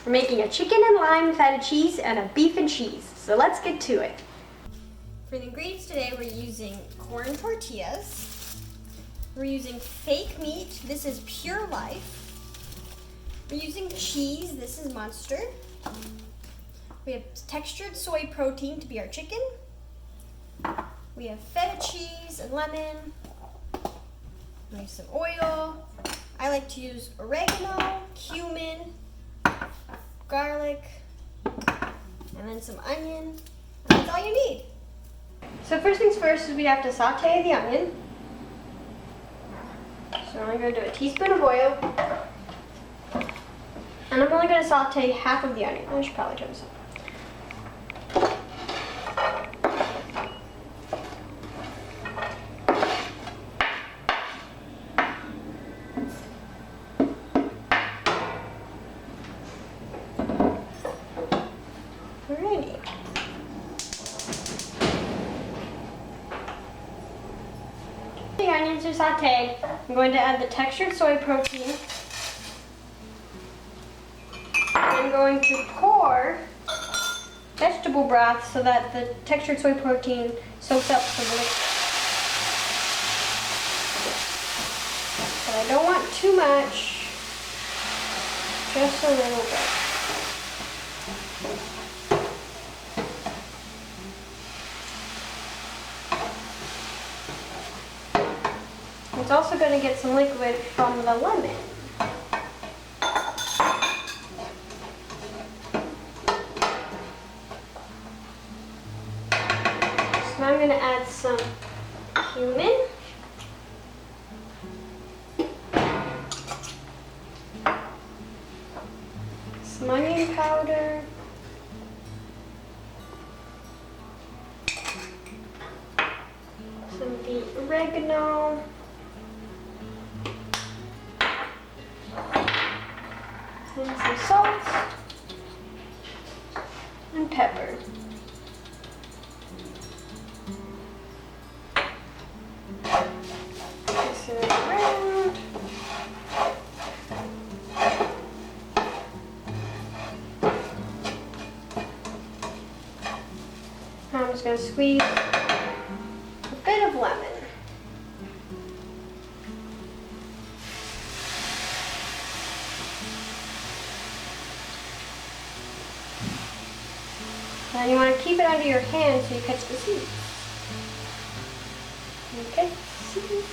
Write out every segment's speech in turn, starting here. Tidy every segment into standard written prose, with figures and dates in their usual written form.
We're making a chicken and lime feta cheese and a beef and cheese. So let's get to it. For the ingredients today, we're using corn tortillas. We're using fake meat. This is Pure Life. We're using cheese. This is Munster. We have textured soy protein to be our chicken. We have feta cheese and lemon. We have some oil. I like to use oregano, cumin, garlic, and then some onion. And that's all you need. So first things first is we have to saute the onion. So I'm going to do a teaspoon of oil. And I'm only going to saute half of the onion. I should probably turn this up. Alrighty. The onions are sauteed. I'm going to add the textured soy protein. I'm going to pour vegetable broth so that the textured soy protein soaks up the liquid. But I don't want too much, just a little bit. It's also going to get some liquid from the lemon. So I'm going to add some cumin. Some onion powder. Some beet oregano. And some salt and pepper. Mix it around. Now I'm just going to squeeze a bit of lemon. Now you want to keep it under your hand so you catch the seeds. Okay, seeds.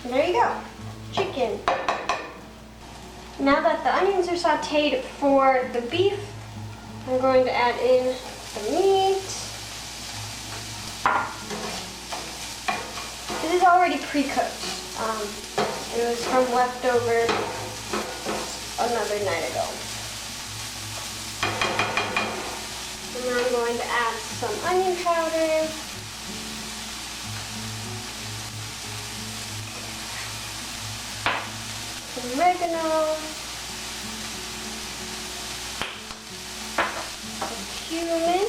And there you go, chicken. Now that the onions are sauteed for the beef, I'm going to add in some meat. This is already pre-cooked. It was from leftover another night ago. And now I'm going to add some onion powder. Some oregano. Some cumin.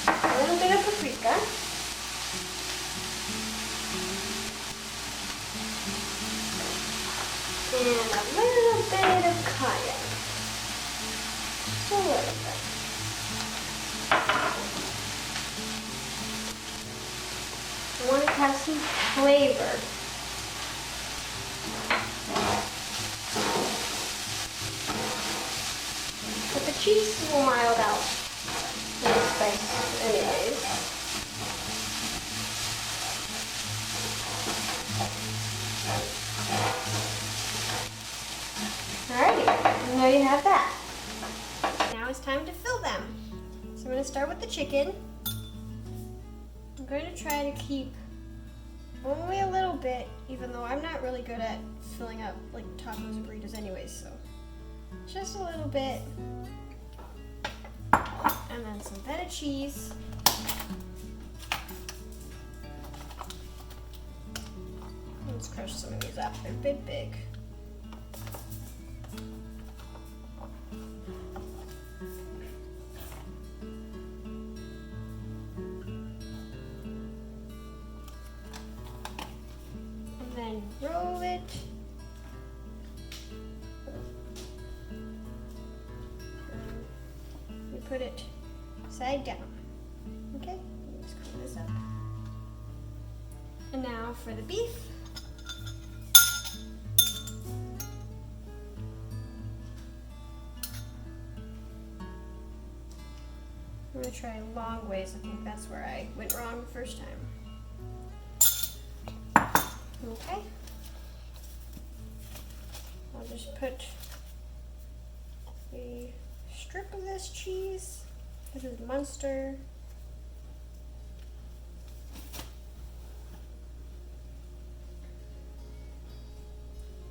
A little bit of paprika. And a little bit of cayenne. Just a little bit. I want it to have some flavor. But the cheese will mild out the spice anyways. Alrighty, and there you have that. Now it's time to fill them. So I'm going to start with the chicken. I'm going to try to keep only a little bit, even though I'm not really good at filling up like tacos and burritos anyways, so just a little bit. And then some feta cheese. Let's crush some of these up. They're a bit big. and roll it. We put it side down. Okay, let's clean this up. And now for the beef. I'm gonna try long ways. I think that's where I went wrong the first time. Okay. I'll just put a strip of this cheese. This is Munster.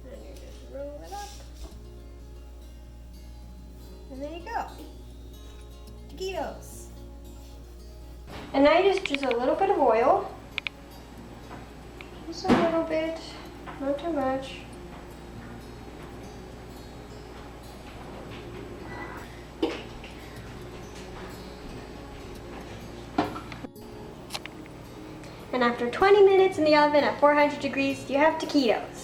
And you just roll it up. And there you go. Taquitos. And now you just use a little bit of oil. Just a little bit, not too much. And after 20 minutes in the oven at 400 degrees, you have taquitos.